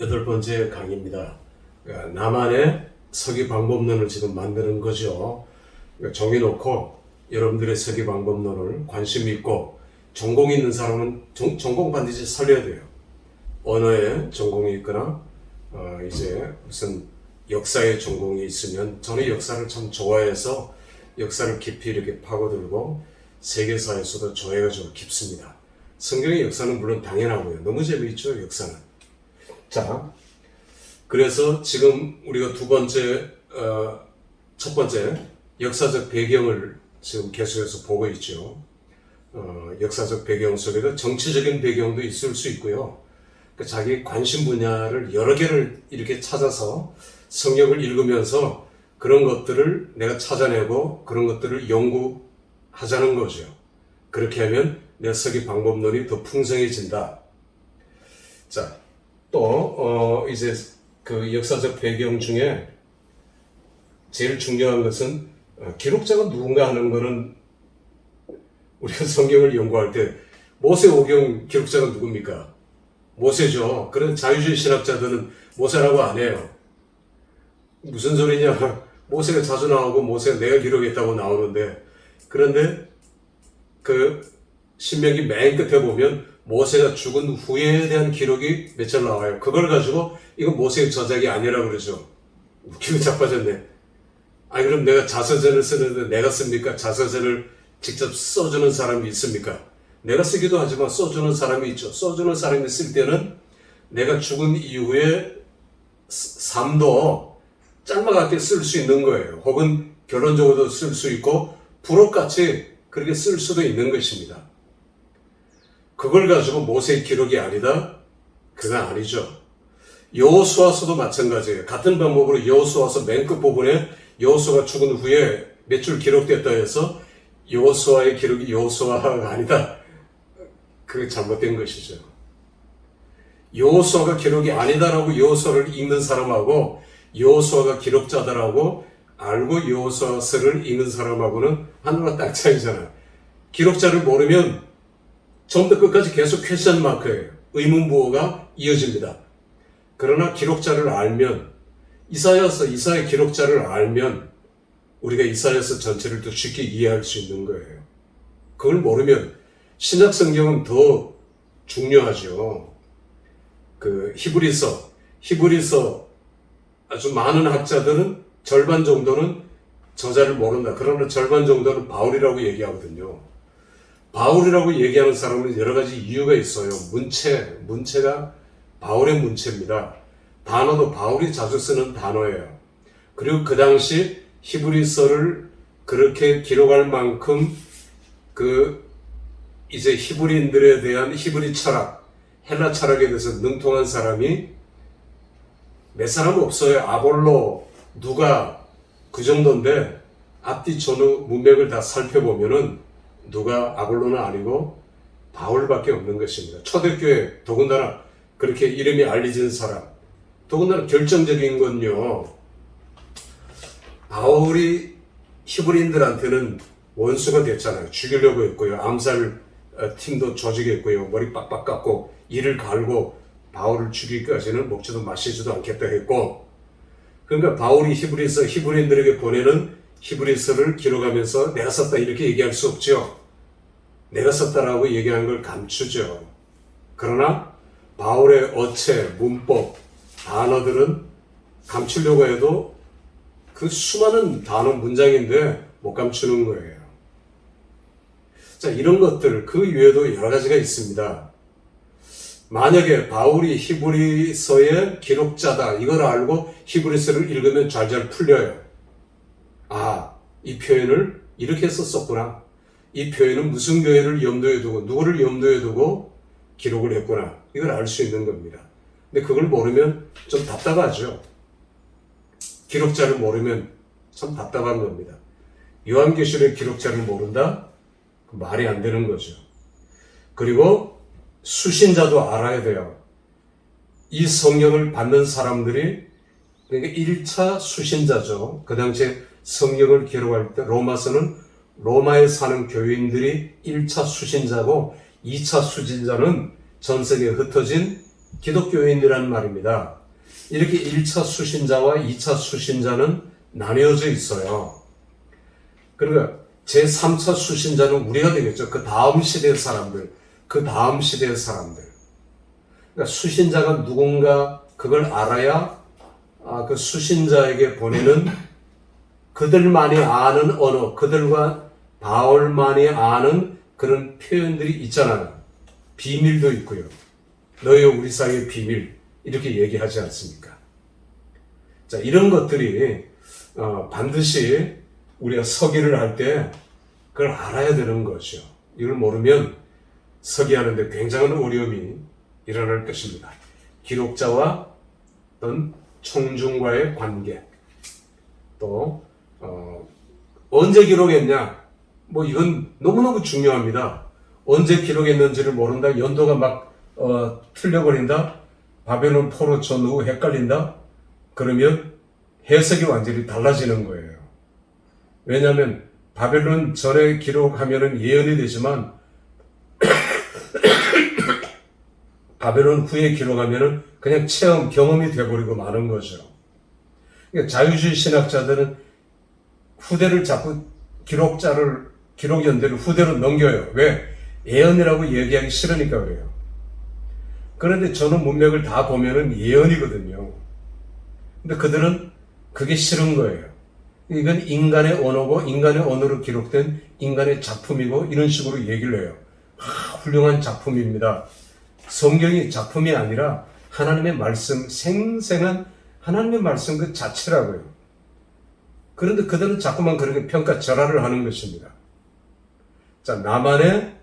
8번째 강의입니다. 나만의 서기 방법론을 지금 만드는 거죠. 정해놓고 여러분들의 서기 방법론을 관심 있고 전공이 있는 사람은 전공 반드시 살려야 돼요. 언어에 전공이 있거나 이제 무슨 역사의 전공이 있으면 저는 역사를 참 좋아해서 역사를 깊이 이렇게 파고들고 세계사에서도 조예가 좀 깊습니다. 성경의 역사는 물론 당연하고요. 너무 재미있죠, 역사는. 자, 그래서 지금 우리가 첫 번째 역사적 배경을 지금 계속해서 보고 있죠. 역사적 배경 속에도 정치적인 배경도 있을 수 있고요. 그러니까 자기 관심 분야를 여러 개를 이렇게 찾아서 성경을 읽으면서 그런 것들을 내가 찾아내고 그런 것들을 연구하자는 거죠. 그렇게 하면 내 서기 방법론이 더 풍성해진다. 자, 또 이제 그 역사적 배경 중에 제일 중요한 것은 기록자가 누군가 하는 거는 우리가 성경을 연구할 때 모세오경 기록자가 누굽니까? 모세죠. 그런 자유주의 신학자들은 모세라고 안 해요. 무슨 소리냐? 모세가 자주 나오고 모세가 내가 기록했다고 나오는데, 그런데 그 신명기 맨 끝에 보면 모세가 죽은 후에 대한 기록이 몇 절 나와요. 그걸 가지고 이거 모세의 저작이 아니라고 그러죠. 웃기고 자빠졌네. 아니 그럼 내가 자서전을 쓰는데 내가 씁니까? 자서전을 직접 써주는 사람이 있습니까? 내가 쓰기도 하지만 써주는 사람이 있죠. 써주는 사람이 쓸 때는 내가 죽은 이후에 삶도 짤막하게 쓸 수 있는 거예요. 혹은 결론적으로도 쓸 수 있고 부록같이 그렇게 쓸 수도 있는 것입니다. 그걸 가지고 모세의 기록이 아니다? 그건 아니죠. 여호수아서도 마찬가지예요. 같은 방법으로 여호수아서 맨 끝 부분에 여호수아가 죽은 후에 몇 줄 기록됐다 해서 여호수아의 기록이 여호수아가 아니다. 그게 잘못된 것이죠. 여호수아가 기록이 아니다라고 여호수아를 읽는 사람하고 여호수아가 기록자다라고 알고 여호수아서를 읽는 사람하고는 하늘과 땅 차이잖아요. 기록자를 모르면 처음부터 끝까지 계속 퀘스천 마크예요. 의문부호가 이어집니다. 그러나 기록자를 알면 이사야 기록자를 알면 우리가 이사야서 전체를 더 쉽게 이해할 수 있는 거예요. 그걸 모르면 신약 성경은 더 중요하죠. 그 히브리서 아주 많은 학자들은 절반 정도는 저자를 모른다. 그러나 절반 정도는 바울이라고 얘기하거든요. 바울이라고 얘기하는 사람은 여러 가지 이유가 있어요. 문체가 바울의 문체입니다. 단어도 바울이 자주 쓰는 단어예요. 그리고 그 당시 히브리서를 그렇게 기록할 만큼 이제 히브리인들에 대한 히브리 철학, 헬라 철학에 대해서 능통한 사람이 몇 사람 없어요. 아볼로, 누가 그 정도인데 앞뒤 전후 문맥을 다 살펴보면은 누가 아볼로는 아니고 바울밖에 없는 것입니다. 초대교회 더군다나 그렇게 이름이 알려진 사람, 더군다나 결정적인 건요, 바울이 히브리인들한테는 원수가 됐잖아요. 죽이려고 했고요. 암살 팀도 조직했고요. 머리 빡빡 깎고 이를 갈고 바울을 죽이기까지는 먹지도 마시지도 않겠다 했고, 그러니까 바울이 히브리인들에게 보내는 히브리서를 기록하면서 내가 썼다 이렇게 얘기할 수 없죠. 내가 썼다라고 얘기하는 걸 감추죠. 그러나 바울의 어체, 문법, 단어들은 감추려고 해도 그 수많은 단어 문장인데 못 감추는 거예요. 자, 이런 것들 그 이외에도 여러 가지가 있습니다. 만약에 바울이 히브리서의 기록자다 이걸 알고 히브리서를 읽으면 잘잘 풀려요. 아, 이 표현을 이렇게 썼었구나. 이 표현은 무슨 교회를 염두에 두고 누구를 염두에 두고 기록을 했구나. 이걸 알 수 있는 겁니다. 근데 그걸 모르면 좀 답답하죠. 기록자를 모르면 참 답답한 겁니다. 요한계시록의 기록자를 모른다? 말이 안 되는 거죠. 그리고 수신자도 알아야 돼요. 이 성경을 받는 사람들이 그러니까 1차 수신자죠. 그 당시에 성경을 기록할 때 로마서는 로마에 사는 교인들이 1차 수신자고 2차 수신자는 전 세계에 흩어진 기독교인이라는 말입니다. 이렇게 1차 수신자와 2차 수신자는 나뉘어져 있어요. 그러니까 제3차 수신자는 우리가 되겠죠. 그 다음 시대의 사람들, 그러니까 수신자가 누군가 그걸 알아야 그 수신자에게 보내는 그들만이 아는 언어, 그들과 바울만이 아는 그런 표현들이 있잖아요. 비밀도 있고요. 너희와 우리 사이의 비밀, 이렇게 얘기하지 않습니까? 자, 이런 것들이 반드시 우리가 서기를 할 때 그걸 알아야 되는 것이요. 이걸 모르면 서기하는데 굉장한 어려움이 일어날 것입니다. 기록자와 어떤 청중과의 관계, 또 언제 기록했냐, 뭐 이건 너무너무 중요합니다. 언제 기록했는지를 모른다, 연도가 막 틀려버린다, 바벨론 포로 전후 헷갈린다, 그러면 해석이 완전히 달라지는 거예요. 왜냐하면 바벨론 전에 기록하면 예언이 되지만 바벨론 후에 기록하면 그냥 체험, 경험이 돼버리고 마는 거죠. 그러니까 자유주의 신학자들은 후대를 자꾸 기록 연대를 후대로 넘겨요. 왜? 예언이라고 얘기하기 싫으니까 그래요. 그런데 저는 문맥을 다 보면은 예언이거든요. 근데 그들은 그게 싫은 거예요. 이건 인간의 언어고 인간의 언어로 기록된 인간의 작품이고 이런 식으로 얘기를 해요. 훌륭한 작품입니다. 성경이 작품이 아니라 하나님의 말씀, 생생한 하나님의 말씀 그 자체라고요. 그런데 그들은 자꾸만 그렇게 평가절하를 하는 것입니다. 자, 나만의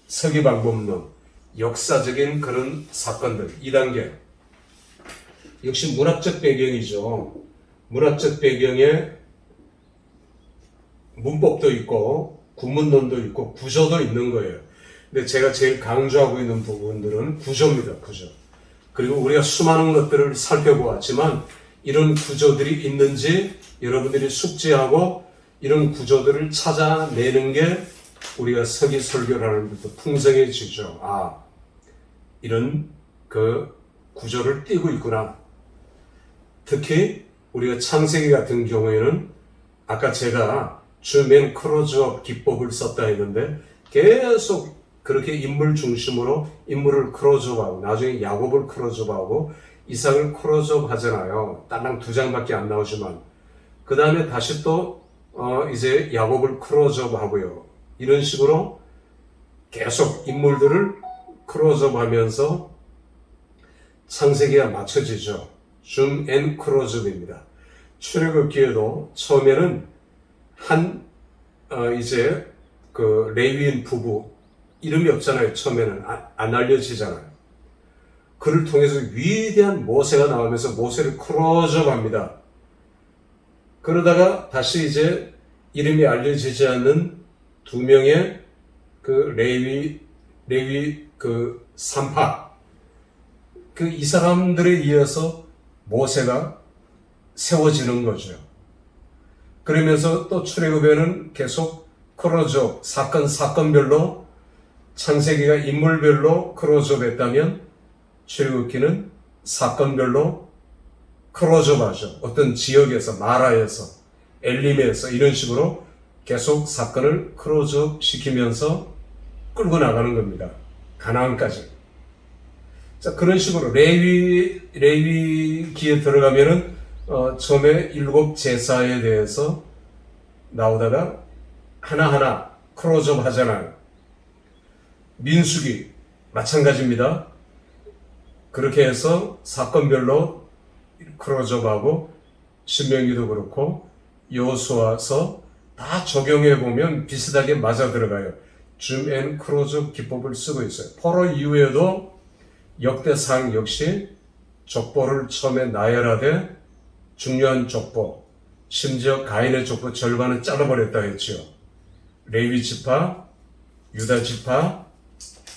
서기 방법론, 역사적인 그런 사건들, 2단계. 역시 문학적 배경이죠. 문학적 배경에 문법도 있고, 구문론도 있고, 구조도 있는 거예요. 근데 제가 제일 강조하고 있는 부분들은 구조입니다, 구조. 그리고 우리가 수많은 것들을 살펴보았지만, 이런 구조들이 있는지 여러분들이 숙지하고, 이런 구조들을 찾아내는 게 우리가 서기 설교를 하는 것도 풍성해지죠. 이런 그 구조를 띄고 있구나. 특히 우리가 창세기 같은 경우에는 아까 제가 주맨 크로즈업 기법을 썼다 했는데 계속 그렇게 인물 중심으로 인물을 크로즈업하고 나중에 야곱을 크로즈업하고 이삭을 크로즈업 하잖아요. 딸랑 2장밖에 안 나오지만 그 다음에 다시 또 이제 야곱을 크로즈업 하고요. 이런 식으로 계속 인물들을 크로즈업 하면서 창세기가 맞춰지죠. 줌 앤 크로즈업입니다. 출애굽기에도 처음에는 이제 그 레위인 부부 이름이 없잖아요. 처음에는 안 알려지잖아요. 그를 통해서 위대한 모세가 나오면서 모세를 크로즈업 합니다. 그러다가 다시 이제 이름이 알려지지 않는 2명의 그 레위 그 3파 이 사람들에 이어서 모세가 세워지는 거죠. 그러면서 또 출애굽에는 계속 크로즈업 사건별로 창세기가 인물별로 크로즈업 했다면 출애굽기는 사건별로 크로즈업 하죠. 어떤 지역에서 마라에서 엘림에서 이런 식으로 계속 사건을 크로즈업 시키면서 끌고 나가는 겁니다. 가나안까지. 자, 그런 식으로 레위기에 들어가면은 처음에 7 제사에 대해서 나오다가 하나하나 크로즈업 하잖아요. 민수기 마찬가지입니다. 그렇게 해서 사건별로 크로즈업하고 신명기도 그렇고 여호수아서 다 적용해 보면 비슷하게 맞아 들어가요. 줌 앤 크로즈업 기법을 쓰고 있어요. 포로 이후에도 역대상 역시 족보를 처음에 나열하되 중요한 족보, 심지어 가인의 족보 절반은 잘라버렸다 했죠. 레위 지파, 유다 지파,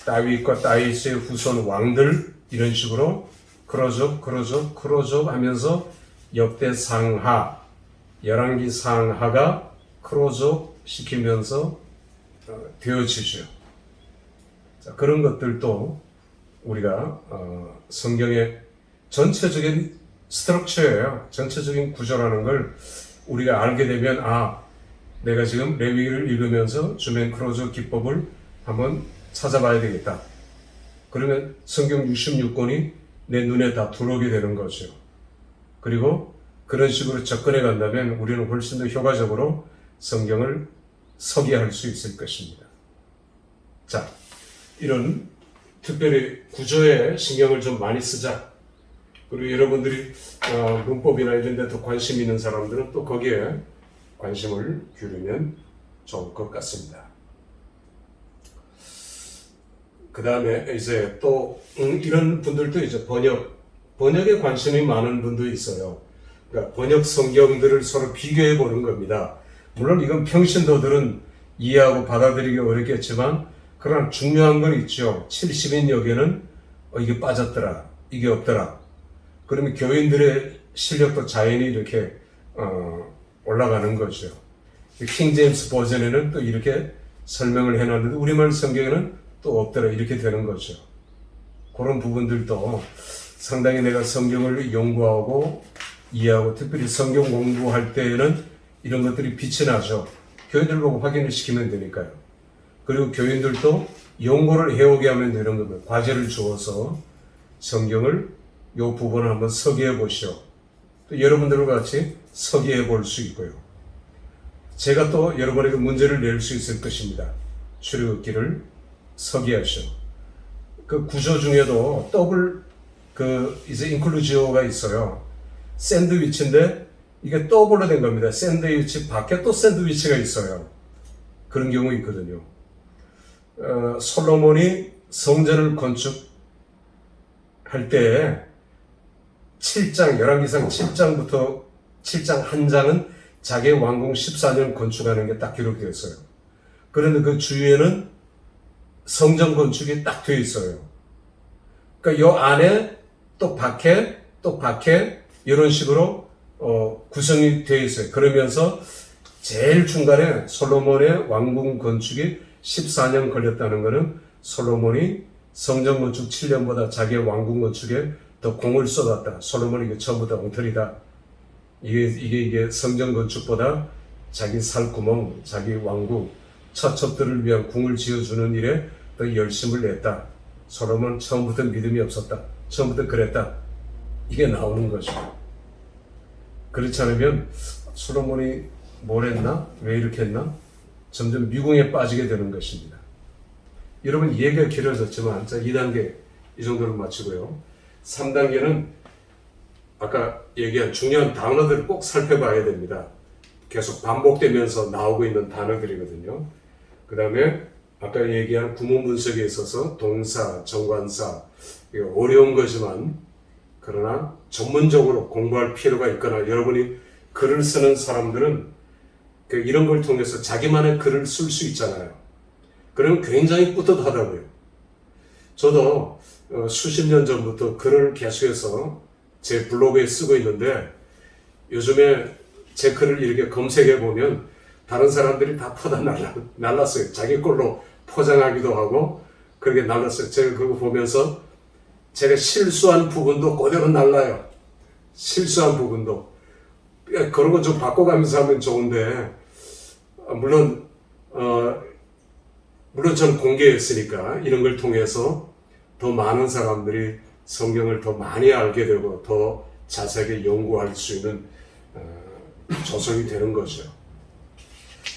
다윗과 다윗의 후손 왕들 이런 식으로 크로즈업 하면서 역대상하, 열왕기 상하가 크로즈업 시키면서 되어지죠. 자, 그런 것들도 우리가 성경의 전체적인 스트럭처예요. 전체적인 구조라는 걸 우리가 알게 되면 내가 지금 레위기를 읽으면서 주맨 크로저 기법을 한번 찾아봐야 되겠다. 그러면 성경 66권이 내 눈에 다 들어오게 되는 거죠. 그리고 그런 식으로 접근해 간다면 우리는 훨씬 더 효과적으로 성경을 서기할 수 있을 것입니다. 자, 이런 특별히 구조에 신경을 좀 많이 쓰자. 그리고 여러분들이 문법이나 이런 데 더 관심 있는 사람들은 또 거기에 관심을 기울이면 좋을 것 같습니다. 그 다음에 이제 또 이런 분들도 이제 번역에 관심이 많은 분도 있어요. 그러니까 번역 성경들을 서로 비교해 보는 겁니다. 물론 이건 평신도들은 이해하고 받아들이기 어렵겠지만 그러나 중요한 건 있죠. 70인 역에는 이게 빠졌더라, 이게 없더라. 그러면 교인들의 실력도 자연히 이렇게 올라가는 거죠. 킹 제임스 버전에는 또 이렇게 설명을 해놨는데 우리말 성경에는 또 없더라, 이렇게 되는 거죠. 그런 부분들도 상당히 내가 성경을 연구하고 이해하고 특별히 성경 공부할 때에는 이런 것들이 빛이 나죠. 교인들 보고 확인을 시키면 되니까요. 그리고 교인들도 연구를 해오게 하면 되는 겁니다. 과제를 주어서 성경을 요 부분을 한번 서기해 보시오. 또 여러분들과 같이 서기해 볼 수 있고요. 제가 또 여러분에게 문제를 낼 수 있을 것입니다. 출애굽기를 서기하시오. 그 구조 중에도 더블 이제 인클루지오가 있어요. 샌드위치인데 이게 더블로 된 겁니다. 샌드위치 밖에 또 샌드위치가 있어요. 그런 경우 있거든요. 솔로몬이 성전을 건축할 때 7장, 열왕기상 7장부터 7장 한 장은 자기 왕궁 14년 건축하는 게 딱 기록되어 있어요. 그런데 그 주위에는 성전 건축이 딱 되어 있어요. 그러니까 요 안에 또 밖에 이런 식으로 구성이 되어 있어요. 그러면서 제일 중간에 솔로몬의 왕궁 건축이 14년 걸렸다는 것은 솔로몬이 성전 건축 7년보다 자기의 왕궁 건축에 더 공을 쏟았다. 솔로몬이 이게 전부터 엉터리다. 이게 성전 건축보다 자기 살구멍, 자기 왕궁, 처첩들을 위한 궁을 지어주는 일에 더 열심을 냈다. 솔로몬 처음부터 믿음이 없었다. 처음부터 그랬다. 이게 나오는 거죠. 그렇지 않으면 솔로몬이 뭘 했나? 왜 이렇게 했나? 점점 미궁에 빠지게 되는 것입니다. 여러분 얘기가 길어졌지만 자 2단계 이 정도로 마치고요. 3단계는 아까 얘기한 중요한 단어들을 꼭 살펴봐야 됩니다. 계속 반복되면서 나오고 있는 단어들이거든요. 그 다음에 아까 얘기한 구문 분석에 있어서 동사, 정관사 어려운 거지만 그러나 전문적으로 공부할 필요가 있거나 여러분이 글을 쓰는 사람들은 이런 걸 통해서 자기만의 글을 쓸 수 있잖아요. 그러면 굉장히 뿌듯하다고요. 저도 수십 년 전부터 글을 계속해서 제 블로그에 쓰고 있는데 요즘에 제 글을 이렇게 검색해 보면 다른 사람들이 다 퍼다 날랐어요. 자기 걸로 포장하기도 하고 그렇게 날랐어요. 제가 그거 보면서 제가 실수한 부분도 그대로 날라요. 실수한 부분도. 그런 거 좀 바꿔가면서 하면 좋은데 물론 저는 공개했으니까 이런 걸 통해서 더 많은 사람들이 성경을 더 많이 알게 되고 더 자세하게 연구할 수 있는 조성이 되는 거죠.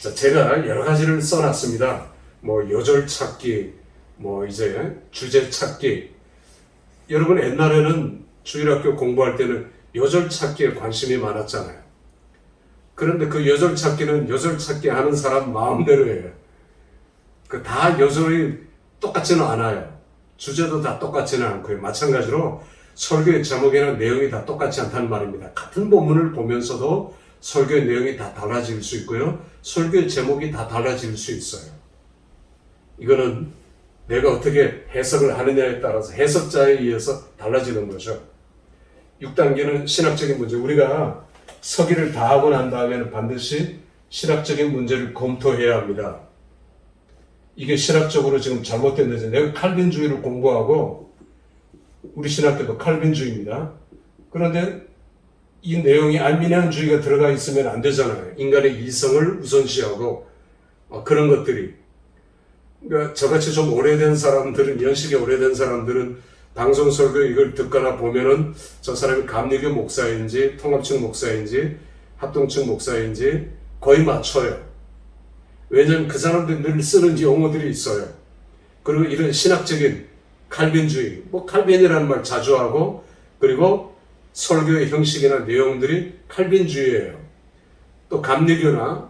자, 제가 여러 가지를 써놨습니다. 요절 찾기, 이제 주제 찾기. 여러분 옛날에는 주일학교 공부할 때는 요절 찾기에 관심이 많았잖아요. 그런데 그 요절 찾기는 요절 찾기 하는 사람 마음대로 해요. 다 요절이 똑같지는 않아요. 주제도 다 똑같지는 않고요. 마찬가지로 설교의 제목이나 내용이 다 똑같지 않다는 말입니다. 같은 본문을 보면서도 설교의 내용이 다 달라질 수 있고요. 설교의 제목이 다 달라질 수 있어요. 이거는 내가 어떻게 해석을 하느냐에 따라서 해석자에 의해서 달라지는 거죠. 6단계는 신학적인 문제. 우리가 서기를 다 하고 난 다음에는 반드시 신학적인 문제를 검토해야 합니다. 이게 신학적으로 지금 잘못됐는지 내가 칼빈주의를 공부하고 우리 신학교도 칼빈주의입니다. 그런데 이 내용이 알미니안주의가 들어가 있으면 안 되잖아요. 인간의 이성을 우선시하고 그런 것들이. 그러니까 저같이 좀 오래된 사람들은, 연식이 오래된 사람들은 방송 설교 이걸 듣거나 보면은 저 사람이 감리교 목사인지 통합측 목사인지 합동측 목사인지 거의 맞춰요. 왜냐하면 그 사람들이 늘 쓰는 용어들이 있어요. 그리고 이런 신학적인 칼빈주의, 칼빈이라는 말 자주 하고, 그리고 설교의 형식이나 내용들이 칼빈주의예요. 또 감리교나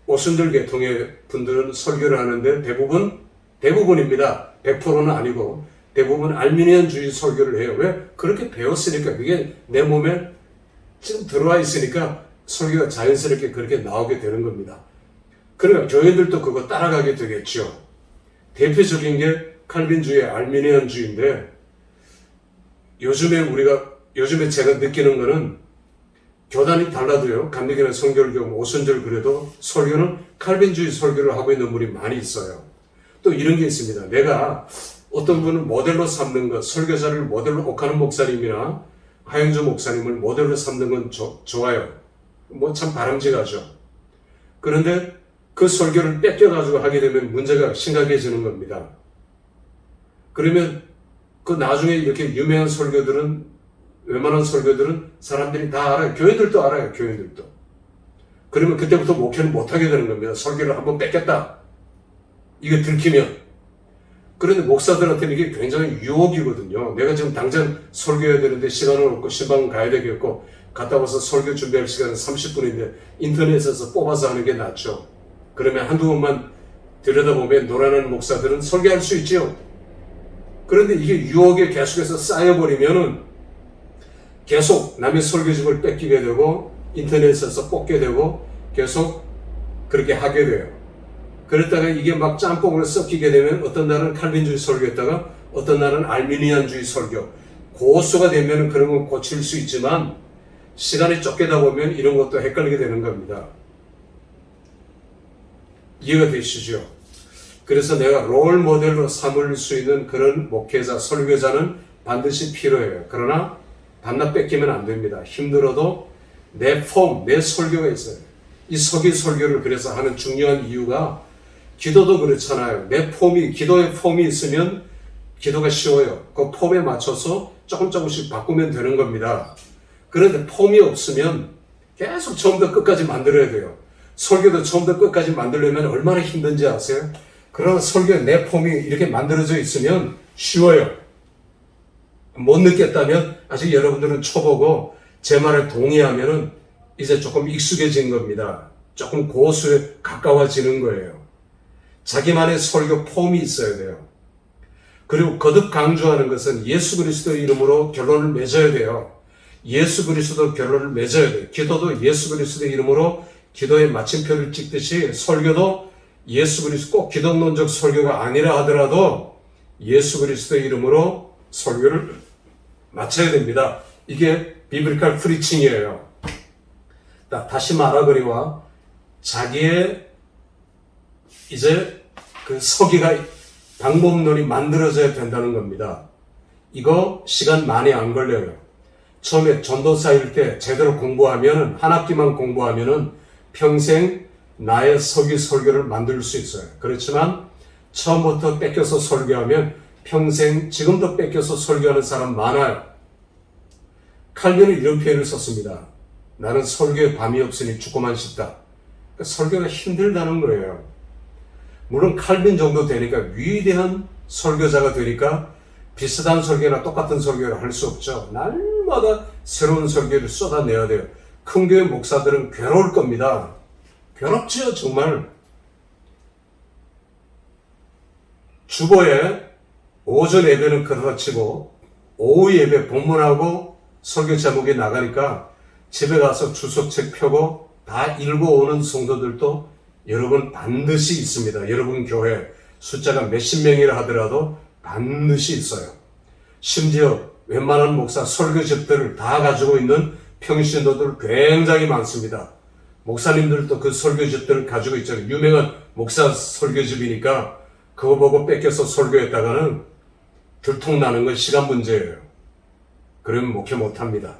오순절 계통의 분들은 설교를 하는데 대부분입니다. 100%는 아니고 대부분 알미니안주의 설교를 해요. 왜? 그렇게 배웠으니까, 그게 내 몸에 지금 들어와 있으니까 설교가 자연스럽게 그렇게 나오게 되는 겁니다. 그러니까 교인들도 그거 따라가게 되겠죠. 대표적인 게 칼빈주의, 알미니안주의인데, 요즘에 제가 느끼는 거는 교단이 달라도요. 감리교나 성결교, 오순절 그래도 설교는 칼빈주의 설교를 하고 있는 분이 많이 있어요. 또 이런 게 있습니다. 내가 어떤 분을 모델로 삼는 것, 설교자를 모델로 옥하는 목사님이나 하영주 목사님을 모델로 삼는 건 좋아요. 참 바람직하죠. 그런데 그 설교를 뺏겨가지고 하게 되면 문제가 심각해지는 겁니다. 그러면 그 나중에 이렇게 유명한 설교들은, 웬만한 설교들은 사람들이 다 알아요. 교회들도 알아요. 교회들도. 그러면 그때부터 목회를 못하게 되는 겁니다. 설교를 한번 뺏겼다. 이거 들키면. 그런데 목사들한테는 이게 굉장히 유혹이거든요. 내가 지금 당장 설교해야 되는데 시간은 없고 신방 가야 되겠고 갔다 와서 설교 준비할 시간은 30분인데 인터넷에서 뽑아서 하는 게 낫죠. 그러면 한두 번만 들여다보면 노래하는 목사들은 설교할 수 있죠. 그런데 이게 유혹에 계속해서 쌓여버리면은 계속 남의 설교집을 뺏기게 되고 인터넷에서 뽑게 되고 계속 그렇게 하게 돼요. 그랬다가 이게 막 짬뽕으로 섞이게 되면 어떤 날은 칼빈주의 설교했다가 어떤 날은 알미니안주의 설교. 고수가 되면 그런 건 고칠 수 있지만 시간이 쫓기다 보면 이런 것도 헷갈리게 되는 겁니다. 이해가 되시죠? 그래서 내가 롤 모델로 삼을 수 있는 그런 목회자, 설교자는 반드시 필요해요. 그러나 반납 뺏기면 안 됩니다. 힘들어도 내 설교가 있어요. 이 서기 설교를 그래서 하는 중요한 이유가 기도도 그렇잖아요. 기도의 폼이 있으면 기도가 쉬워요. 그 폼에 맞춰서 조금씩 바꾸면 되는 겁니다. 그런데 폼이 없으면 계속 처음부터 끝까지 만들어야 돼요. 설교도 처음부터 끝까지 만들려면 얼마나 힘든지 아세요? 그러나 설교의 내 폼이 이렇게 만들어져 있으면 쉬워요. 못 느꼈다면 아직 여러분들은 초보고 제 말에 동의하면은 이제 조금 익숙해진 겁니다. 조금 고수에 가까워지는 거예요. 자기만의 설교 폼이 있어야 돼요. 그리고 거듭 강조하는 것은 예수 그리스도의 이름으로 결론을 맺어야 돼요. 예수 그리스도 결론을 맺어야 돼요. 기도도 예수 그리스도의 이름으로 기도의 마침표를 찍듯이 설교도 예수 그리스도 꼭 기독론적 설교가 아니라 하더라도 예수 그리스도의 이름으로 설교를 마쳐야 됩니다. 이게 비블리컬 프리칭이에요. 다시 말하거니와 자기의 이제 그 서기가 방법론이 만들어져야 된다는 겁니다. 이거 시간 많이 안 걸려요. 처음에 전도사일 때 제대로 공부하면 한 학기만 공부하면은 평생 나의 서기 설교를 만들 수 있어요. 그렇지만 처음부터 뺏겨서 설교하면 평생 지금도 뺏겨서 설교하는 사람 많아요. 칼빈은 이런 표현을 썼습니다. 나는 설교에 밤이 없으니 죽고만 싶다. 그러니까 설교가 힘들다는 거예요. 물론 칼빈 정도 되니까 위대한 설교자가 되니까 비슷한 설교나 똑같은 설교를 할 수 없죠. 날마다 새로운 설교를 쏟아내야 돼요. 큰 교회 목사들은 괴로울 겁니다. 괴롭지요, 정말. 주보에 오전 예배는 그렇다 치고 오후 예배 본문하고 설교 제목이 나가니까 집에 가서 주소책 펴고 다 읽어오는 성도들도 여러분 반드시 있습니다. 여러분 교회 숫자가 몇십 명이라 하더라도 반드시 있어요. 심지어 웬만한 목사 설교집들을 다 가지고 있는 평신도들 굉장히 많습니다. 목사님들도 그 설교집들을 가지고 있잖아요. 유명한 목사 설교집이니까 그거 보고 뺏겨서 설교했다가는 들통나는 건 시간 문제예요. 그러면 목회 못합니다.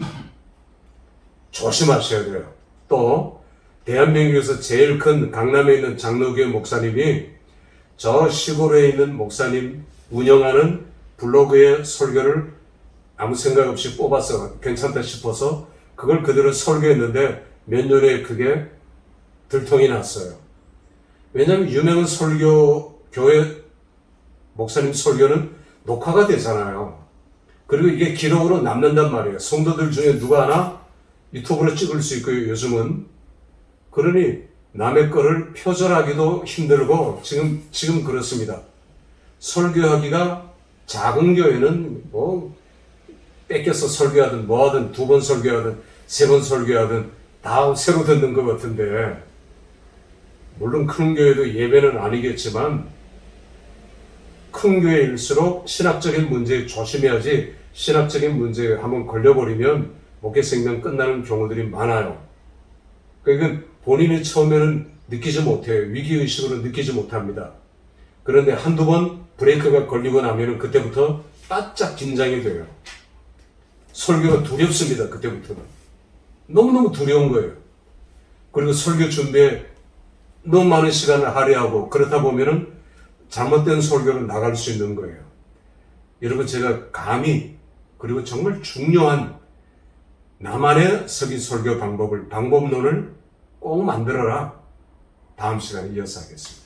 조심하셔야 돼요. 또 대한민국에서 제일 큰 강남에 있는 장로교회 목사님이 저 시골에 있는 목사님 운영하는 블로그의 설교를 아무 생각 없이 뽑아서 괜찮다 싶어서 그걸 그대로 설교했는데 몇 년에 그게 들통이 났어요. 왜냐하면 유명한 교회 목사님 설교는 녹화가 되잖아요. 그리고 이게 기록으로 남는단 말이에요. 성도들 중에 누가 하나 유튜브로 찍을 수 있고요, 요즘은. 그러니 남의 거를 표절하기도 힘들고 지금 그렇습니다. 설교하기가 작은 교회는 뭐 뺏겨서 설교하든 뭐하든 2번 설교하든 3번 설교하든 다 새로 듣는 것 같은데, 물론 큰 교회도 예배는 아니겠지만 큰 교회일수록 신학적인 문제에 조심해야지, 신학적인 문제에 한번 걸려버리면 목회 생명 끝나는 경우들이 많아요. 그러니까 본인이 처음에는 느끼지 못해요. 위기의식으로 느끼지 못합니다. 그런데 한두 번 브레이크가 걸리고 나면 그때부터 바짝 긴장이 돼요. 설교가 두렵습니다. 그때부터는. 너무너무 두려운 거예요. 그리고 설교 준비에 너무 많은 시간을 할애하고 그렇다 보면은 잘못된 설교로 나갈 수 있는 거예요. 여러분, 제가 감히, 그리고 정말 중요한 나만의 서기 설교 방법론을 꼭 만들어라. 다음 시간에 이어서 하겠습니다.